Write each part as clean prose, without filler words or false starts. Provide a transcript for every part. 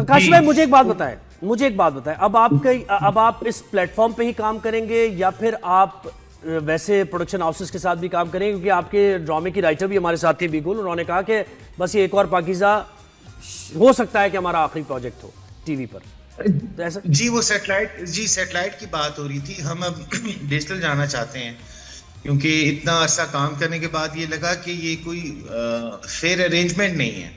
काशी भाई मुझे एक बात बताएं, अब आप इस प्लेटफॉर्म पे ही काम करेंगे या फिर आप वैसे प्रोडक्शन हाउसेस के साथ भी काम करेंगे? क्योंकि आपके ड्रामे की राइटर भी हमारे साथ थे बिगुल, उन्होंने कहा कि बस ये एक और पाकीज़ा हो सकता है कि हमारा आखिरी प्रोजेक्ट हो टीवी पर, तो ऐसा? जी वो सेटेलाइट की बात हो रही थी। हम अब डिजिटल जाना चाहते हैं क्योंकि इतना अर्सा काम करने के बाद ये लगा कि ये कोई फेयर अरेंजमेंट नहीं है।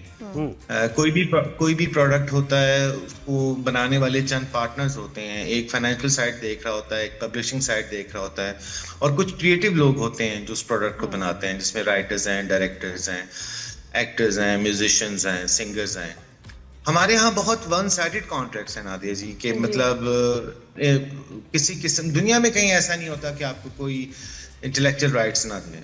कोई भी प्रोडक्ट होता है, उसको बनाने वाले चंद पार्टनर्स होते हैं, एक फाइनेंशियल साइड देख रहा होता है, एक पब्लिशिंग साइड देख रहा होता है, और कुछ क्रिएटिव लोग होते हैं जो उस प्रोडक्ट को बनाते हैं, जिसमें राइटर्स हैं, डायरेक्टर्स हैं, एक्टर्स हैं, म्यूजिशियंस हैं, सिंगर्स हैं। हमारे यहाँ बहुत वन साइडेड कॉन्ट्रैक्ट्स हैं नादिया जी के, मतलब किसी किस्म दुनिया में कहीं ऐसा नहीं होता कि आपको कोई इंटेलेक्चुअल राइट्स ना दें।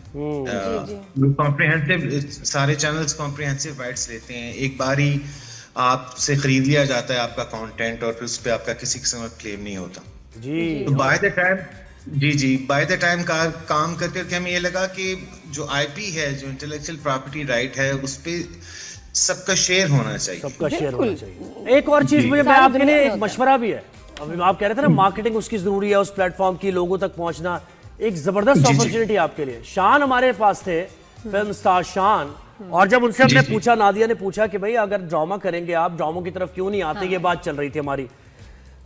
कॉम्प्रिहेंसिव सारे चैनल्स कॉम्प्रिहेंसिव राइट्स लेते हैं। एक बार ही आपसे खरीद लिया जाता है आपका कंटेंट और फिर उस पर आपका किसी किस्म का क्लेम नहीं होता जी। तो बाय द टाइम काम करके हमें ये लगा कि जो आईपी है, जो इंटेलेक्चुअल प्रॉपर्टी राइट है, उस पे सबका शेयर होना चाहिए। एक और चीज मुझे, मैं आपके लिए एक मशवरा भी है। अभी आप कह रहे थे ना मार्केटिंग उसकी जरूरी है, उस प्लेटफॉर्म की लोगों तक पहुंचना, एक जबरदस्त अपॉर्चुनिटी आपके लिए। शान हमारे पास थे, फिल्म स्टार शान, और जब उनसे हमने पूछा, नादिया ने पूछा कि भाई अगर ड्रामा करेंगे आप, ड्रामों की तरफ क्यों नहीं आते, ये बात चल रही थी हमारी,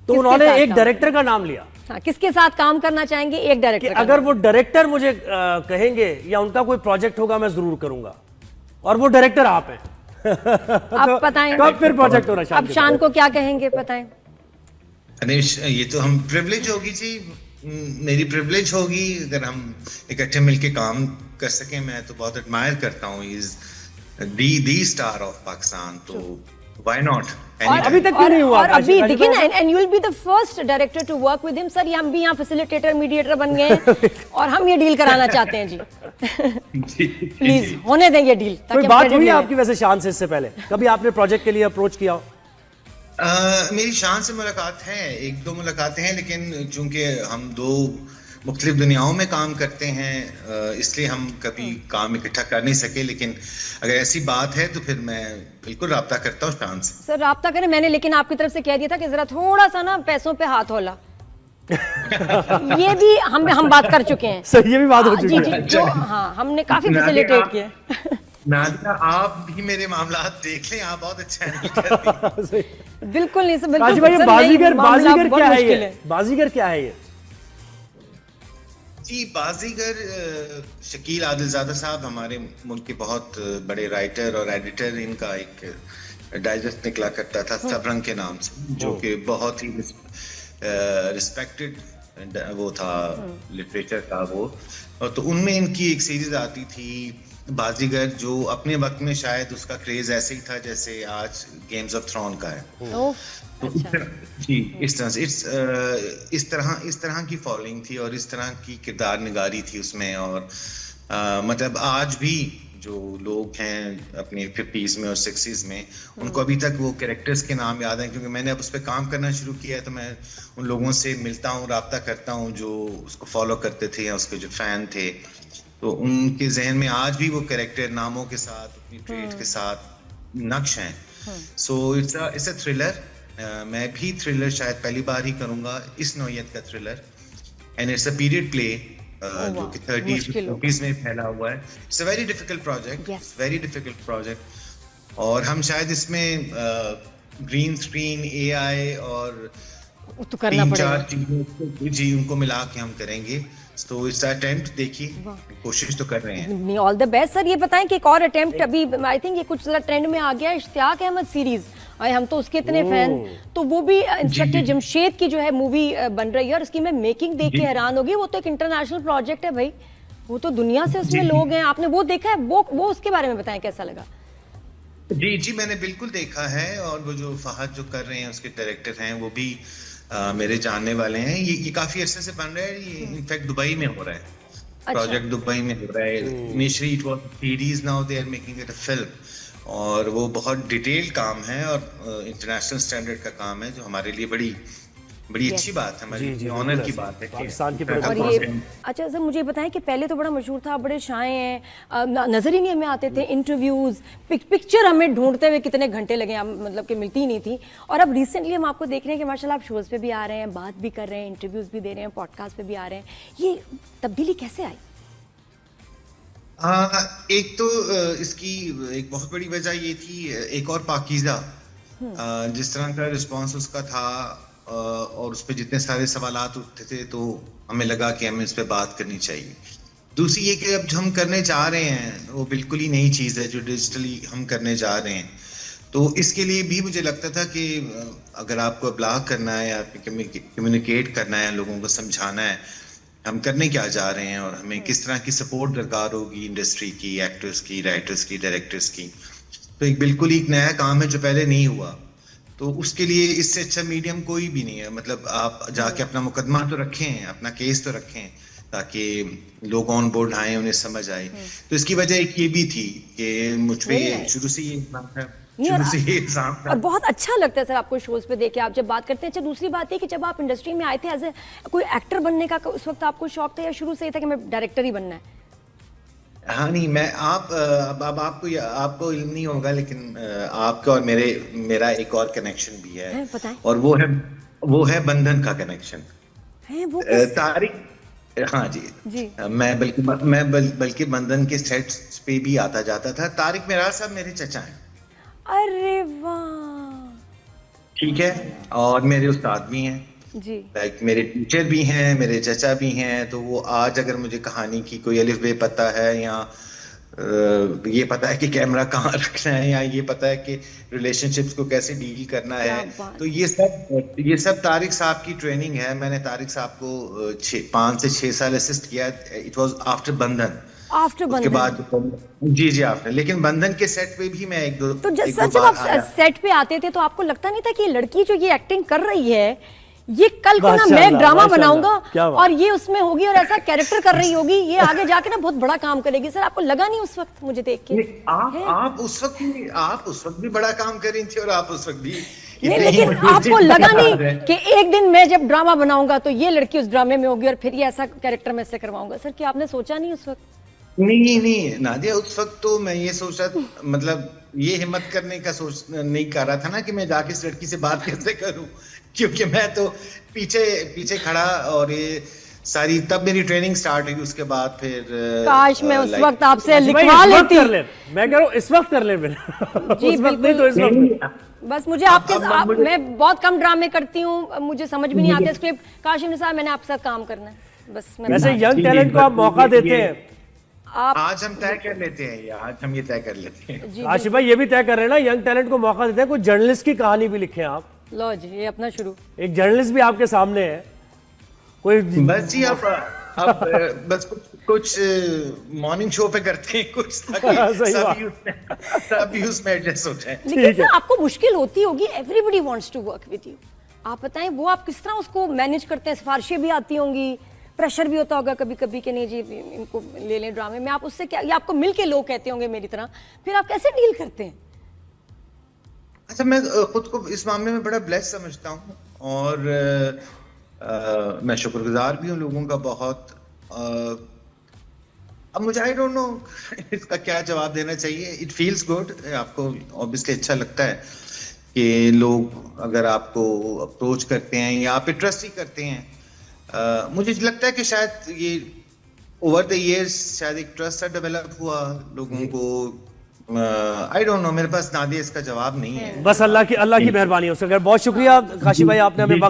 तो उन्होंने एक डायरेक्टर का नाम लिया। किसके साथ काम करना चाहेंगे? एक डायरेक्टर। अगर वो डायरेक्टर मुझे कहेंगे या उनका कोई प्रोजेक्ट होगा, मैं जरूर करूंगा, और वो डायरेक्टर आप हैं। आप बताएं कब फिर प्रोजेक्ट हो रहा है? अब शान को क्या कहेंगे बताएं? अनिश, ये तो हम प्रिविलेज होगी जी, मेरी प्रिविलेज होगी अगर हम इकट्ठे मिलके काम कर सकें। मैं तो बहुत एडमायर करता हूँ, is the star of Pakistan, तो व्हाई नॉट। अभी तक क्यों नहीं हुआ? और अभी देखिए ना, and you will be the first director to work with him. Sir, ये हम भी यहाँ फैसिलिटेटर, मीडिएटर बन गए हैं और हम ये डील कराना चाहते हैं जी। प्लीज होने दें ये डील। कोई बात हुई आपकी वैसे शान से इससे पहले? कभी आपने प्रोजेक्ट के लिए अप्रोच किया हो? मेरी शान से मुलाकात है, एक दो मुलाकातें हैं, लेकिन चूंकि हम दो मुख्तलिफ दुनियाओं में काम करते हैं, इसलिए हम कभी काम इकट्ठा कर नहीं सके। लेकिन अगर ऐसी बात है तो फिर मैं बिल्कुल राब्ता करता हूँ शान से। सर राब्ता करें, मैंने लेकिन आपकी तरफ से कह दिया था कि जरा थोड़ा सा ना पैसों पे हाथ होला। ये भी हम बात कर चुके हैं। सर ये भी बात हो चुकी है। जी, जो हाँ हमने काफी फैसिलिटेट किया। नादिया, आप भी मेरे मामलात देख लें, आप बहुत अच्छा हैंडल करती हैं। बिल्कुल नहीं सर, बिल्कुल। बाजीगर क्या है ये? बाजीगर क्या है ये? जी, बाजीगर शकील आदिलजादा साहब हमारे मुल्क के बहुत बड़े राइटर और एडिटर, इनका एक डाइजेस्ट निकला करता था सब रंग के नाम से, जो कि बहुत ही रिस्पेक्टेड वो था लिटरेचर का वो। और तो उनमें इनकी एक सीरीज आती थी बाजीगर, जो अपने वक्त में शायद उसका क्रेज ऐसे ही था जैसे आज गेम्स ऑफ थ्रोन का है। तो जी, इस तरह से इस तरह की फॉलोइंग थी और इस तरह की किरदार निगारी थी उसमें। और मतलब आज भी जो लोग हैं अपनी 50s में और 60s में, उनको अभी तक वो कैरेक्टर्स के नाम याद हैं, क्योंकि मैंने अब उस पर काम करना शुरू किया है। तो मैं उन लोगों से मिलता हूँ, राब्ता करता हूँ जो उसको फॉलो करते थे या उसके जो फैन थे, तो उनके जहन में आज भी वो कैरेक्टर नामों के साथ, अपनी ट्रेड के साथ नक्श हैं। So it's a thriller. मैं भी थ्रिलर शायद पहली बार ही करूंगा, इस नौयत का thriller, and it's a period play जो कि 30s 40s में फैला हुआ है। It's a very difficult project, और हम शायद इसमें ग्रीन स्क्रीन, एआई और तो करना पड़ेगा 3-4 चीजों जी उनको मिला के हम करेंगे। तो इट्स अटेम्प्ट, देखिए कोशिश तो कर रहे हैं। All the best sir. ये बताएं कि एक और अटेम्प्ट अभी आई थिंक ये कुछ जरा ट्रेंड में आ गया, इश्तियाक अहमद सीरीज, और हम तो उसके इतने फैन, तो वो भी इंस्पेक्टर जमशेद की जो है मूवी बन रही है, और उसकी मैं मेकिंग देख के हैरान हो गई। वो तो एक इंटरनेशनल प्रोजेक्ट है भाई, वो तो दुनिया से उसमें लोग हैं। आपने वो देखा है? वो उसके बारे में बताएं, कैसा लगा? जी मैंने बिल्कुल देखा है, और वो जो फहद जो कर रहे हैं उसके डायरेक्टर हैं, वो भी मेरे जानने वाले हैं। ये काफी अरसे से बन रहा है, ये इनफैक्ट दुबई में हो रहा है। प्रोजेक्ट दुबई में हो रहा है। Initially it was series, now they are making it a film, और वो बहुत डिटेल काम है और इंटरनेशनल स्टैंडर्ड का काम है, जो हमारे लिए बड़ी बड़ी अच्छी बात है, हमारी ऑनर की बात है कि पाकिस्तान की और ये अच्छा सर मुझे बताएं कि पहले तो बड़ा मशहूर था, बड़े शाये हैं, नजर ही नहीं हमें आते थे, इंटरव्यूज पिक्चर हमें ढूंढते हुए कितने घंटे लगे, मतलब कि मिलती ही नहीं थी। और अब रिसेंटली हम आपको देख रहे हैं कि माशाल्लाह आप शोज पे भी आ रहे हैं, बात भी कर रहे हैं, इंटरव्यूज भी दे रहे हैं, पॉडकास्ट पे भी आ रहे हैं, ये तब्दीली कैसे आई? एक तो इसकी एक बहुत बड़ी वजह ये थी, एक और पाकीज़ा जिस तरह का रिस्पांस उसका था और उस पर जितने सारे सवालात उठते थे, तो हमें लगा कि हमें इस पे बात करनी चाहिए। दूसरी ये कि अब जो हम करने जा रहे हैं वो बिल्कुल ही नई चीज़ है जो डिजिटली हम करने जा रहे हैं, तो इसके लिए भी मुझे लगता था कि अगर आपको अब्लाग करना है या कम्युनिकेट करना है, लोगों को समझाना है हम करने क्या जा रहे हैं और हमें किस तरह की सपोर्ट दरकार होगी इंडस्ट्री की, एक्टर्स की, राइटर्स की, डायरेक्टर्स की, तो एक बिल्कुल एक नया काम है जो पहले नहीं हुआ। तो उसके लिए इससे अच्छा मीडियम कोई भी नहीं है। मतलब आप जाके अपना मुकदमा तो रखें, अपना केस तो रखें, ताकि लोग ऑन बोर्ड आए, उन्हें समझ आए। तो इसकी वजह एक ये भी थी कि मुझ पे शुरू से ये और बहुत अच्छा लगता है सर आपको शोज पे देख के, आप जब बात करते हैं। अच्छा दूसरी बात है कि जब आप इंडस्ट्री में आए थे एज ए कोई एक्टर बनने का उस वक्त आपको शौक था या शुरू से ही था कि मैं डायरेक्टर ही बनना है? हाँ नहीं, मैं अब आपको इल्म नहीं होगा, लेकिन आपका और मेरा एक और कनेक्शन भी है, और वो है बंधन का कनेक्शन है। वो तारिक, हाँ जी। मैं बल्कि बंधन के सेट्स पे भी आता जाता था। तारिक मेराज साहब मेरे चचा हैं। अरे वाह, ठीक है, और मेरे उस्ताद भी हैं जी, लाइक मेरे टीचर भी हैं, मेरे चचा भी हैं। तो वो आज अगर मुझे कहानी की कोई अलिफ बे पता है, या ये पता है कि कैमरा कहाँ रखना है, या ये पता है कि रिलेशनशिप्स को कैसे डील करना है, तो ये सब तारिक साहब की ट्रेनिंग है। मैंने तारिक साहब को 5 से 6 साल असिस्ट किया। इट वाज आफ्टर बंधन, उसके बाद जी आफ्टर। लेकिन बंधन के सेट पे भी मैं एक दो जब आप सेट पे आते थे तो आपको लगता नहीं था कि ये लड़की जो ये एक्टिंग कर रही है, ये कल को ना मैं ड्रामा बनाऊंगा और ये उसमें होगी और ऐसा कैरेक्टर कर रही होगी, ये आगे जाके ना बहुत बड़ा काम करेगी? सर आपको लगा नहीं उस वक्त मुझे देख के? आप उस वक्त भी बड़ा काम कर रही थी, और आप उस वक्त भी नहीं, लेकिन आपको लगा नहीं कि एक दिन मैं जब ड्रामा बनाऊंगा तो ये लड़की उस ड्रामे में होगी और फिर ये ऐसा कैरेक्टर मैं से करवाऊंगा? सर क्या आपने सोचा नहीं उस वक्त? नहीं नादिया, उस वक्त तो मैं ये सोच रहा, मतलब ये हिम्मत करने का सोच नहीं कर रहा था ना कि मैं जाके इस लड़की से बात कैसे करूं, क्योंकि मैं तो पीछे खड़ा, और ये सारी तब मेरी ट्रेनिंग स्टार्ट हुई। उसके बाद फिर काश मैं उस वक्त आपसे लिखवा लेती। मैं कह रहा हूं इस वक्त कर ले मेरा जी बिल्कुल, तो इस वक्त बस मुझे मैं बहुत कम ड्रामे करती हूँ, मुझे समझ भी नहीं आते स्क्रिप्ट। काशिफ निसार, मैंने आपके साथ काम करना है बस। वैसे यंग टैलेंट को आप मौका देते हैं, आज हम तय कर लेते हैं, आज हम ये तय कर लेते हैं। आशिफ भाई ये भी तय कर रहे हैं ना, यंग टैलेंट को मौका देते हैं, कोई जर्नलिस्ट की कहानी भी लिखे आप। लो जी, ये अपना शुरू। एक जर्नलिस्ट भी आपके सामने है कोई। बस जी अब बस कुछ मॉर्निंग शो पे करते हैं कुछ, सभी उसमें एडजस्ट हो जाए। लेकिन सर आपको मुश्किल होती होगी, everybody wants to work with you, आप बताएं वो आप किस तरह उसको मैनेज करते हैं? सिफारिशें भी आती होंगी, प्रेशर भी होता होगा कभी कभी कि नहीं जी इनको ले लें ड्रामे में, आप उससे क्या, या आपको मिलके लोग कहते होंगे मेरी तरह, फिर आप कैसे डील करते हैं? अच्छा, मैं खुद को इस मामले में बड़ा ब्लेस समझता हूँ, और मैं शुक्रगुजार भी हूँ लोगों का बहुत। अब मुझे आई डोंट नो इसका क्या जवाब देना चाहिए। इट फील्स गुड, आपको ऑब्वियसली अच्छा लगता है कि लोग अगर आपको अप्रोच करते हैं या आप ट्रस्ट ही करते हैं। मुझे लगता है कि शायद ये ओवर द इयर्स शायद एक ट्रस्ट सा डेवलप हुआ लोगों को। आई डोंट नो, मेरे पास नादिया इसका जवाब नहीं है। बस अल्लाह की मेहरबानी हो सके। बहुत शुक्रिया काशिफ भाई, आपने हमें वक्त